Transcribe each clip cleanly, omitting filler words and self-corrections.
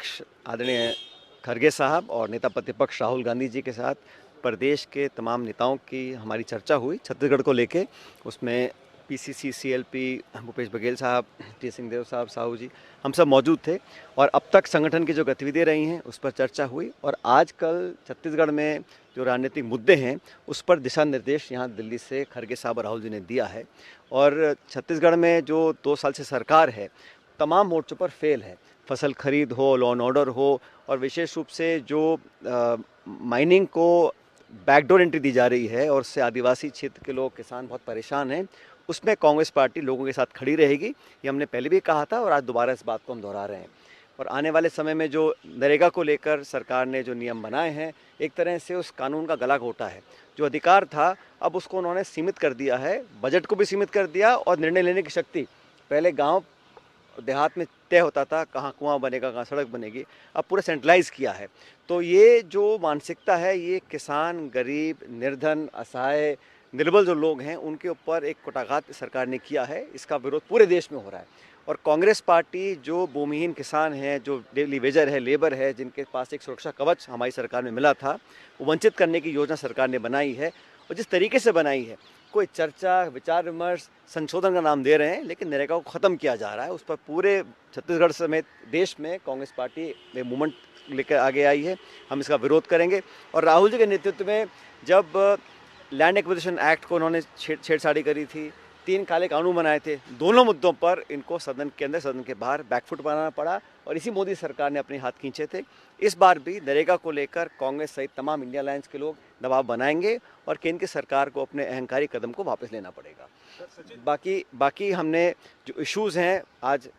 अध्यक्ष आदरणीय खरगे साहब और नेता प्रतिपक्ष राहुल गांधी जी के साथ प्रदेश के तमाम नेताओं की हमारी चर्चा हुई छत्तीसगढ़ को लेके। उसमें पीसीसी, सीएलपी, भूपेश बघेल साहब, टी सिंहदेव साहब, साहू जी, हम सब मौजूद थे और अब तक संगठन की जो गतिविधियाँ रही हैं उस पर चर्चा हुई। और आजकल छत्तीसगढ़ में जो राजनीतिक मुद्दे हैं उस पर दिशा निर्देश यहाँ दिल्ली से खरगे साहब और राहुल जी ने दिया है। और छत्तीसगढ़ में जो 2 साल से सरकार है तमाम मोर्चों पर फेल है। फसल खरीद हो, लॉ एंड ऑर्डर हो, और विशेष रूप से जो माइनिंग को बैकडोर एंट्री दी जा रही है और उससे आदिवासी क्षेत्र के लोग, किसान बहुत परेशान हैं, उसमें कांग्रेस पार्टी लोगों के साथ खड़ी रहेगी। ये हमने पहले भी कहा था और आज दोबारा इस बात को हम दोहरा रहे हैं। और आने वाले समय में जो नरेगा को लेकर सरकार ने जो नियम बनाए हैं, एक तरह से उस कानून का गला घोटा है। जो अधिकार था अब उसको उन्होंने सीमित कर दिया है, बजट को भी सीमित कर दिया और निर्णय लेने की शक्ति, पहले गांव देहात में तय होता था कहाँ कुआं बनेगा, कहाँ सड़क बनेगी, अब पूरा सेंट्रलाइज किया है। तो ये जो मानसिकता है ये किसान, गरीब, निर्धन, असहाय, निर्बल जो लोग हैं उनके ऊपर एक कुटाघात सरकार ने किया है। इसका विरोध पूरे देश में हो रहा है। और कांग्रेस पार्टी जो भूमिहीन किसान हैं, जो डेली वेजर है, लेबर है, जिनके पास एक सुरक्षा कवच हमारी सरकार में मिला था, वो वंचित करने की योजना सरकार ने बनाई है। और जिस तरीके से बनाई है, कोई चर्चा, विचार विमर्श, संशोधन का नाम दे रहे हैं, लेकिन नरेगा को ख़त्म किया जा रहा है। उस पर पूरे छत्तीसगढ़ समेत देश में कांग्रेस पार्टी में मूवमेंट लेकर आगे आई है। हम इसका विरोध करेंगे। और राहुल जी के नेतृत्व में जब लैंड एक्विजिशन एक्ट को उन्होंने छेड़छाड़ी करी थी, 3 काले कानून बनाए थे, दोनों मुद्दों पर इनको सदन के अंदर, सदन के बाहर बैकफुट बनाना पड़ा और इसी मोदी सरकार ने अपने हाथ खींचे थे। इस बार भी नरेगा को लेकर कांग्रेस सहित तमाम इंडिया अलायंस के लोग दबाव बनाएंगे और केंद्र की सरकार को अपने अहंकारी कदम को वापस लेना पड़ेगा। बाकी हमने जो इश्यूज़ हैं आज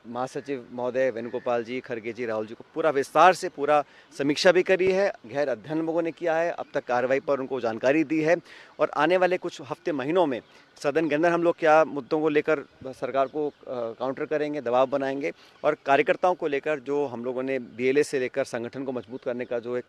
महासचिव महोदय वेणुगोपाल जी, खरगे जी, राहुल जी को पूरा विस्तार से पूरा समीक्षा भी करी है, गहर अध्ययन लोगों ने किया है, अब तक कार्रवाई पर उनको जानकारी दी है। और आने वाले कुछ हफ्ते महीनों में सदन के अंदर हम लोग क्या मुद्दों को लेकर सरकार को काउंटर करेंगे, दबाव बनाएंगे और कार्यकर्ताओं को लेकर जो हम लोगों ने बीएलए से लेकर संगठन को मजबूत करने का जो एक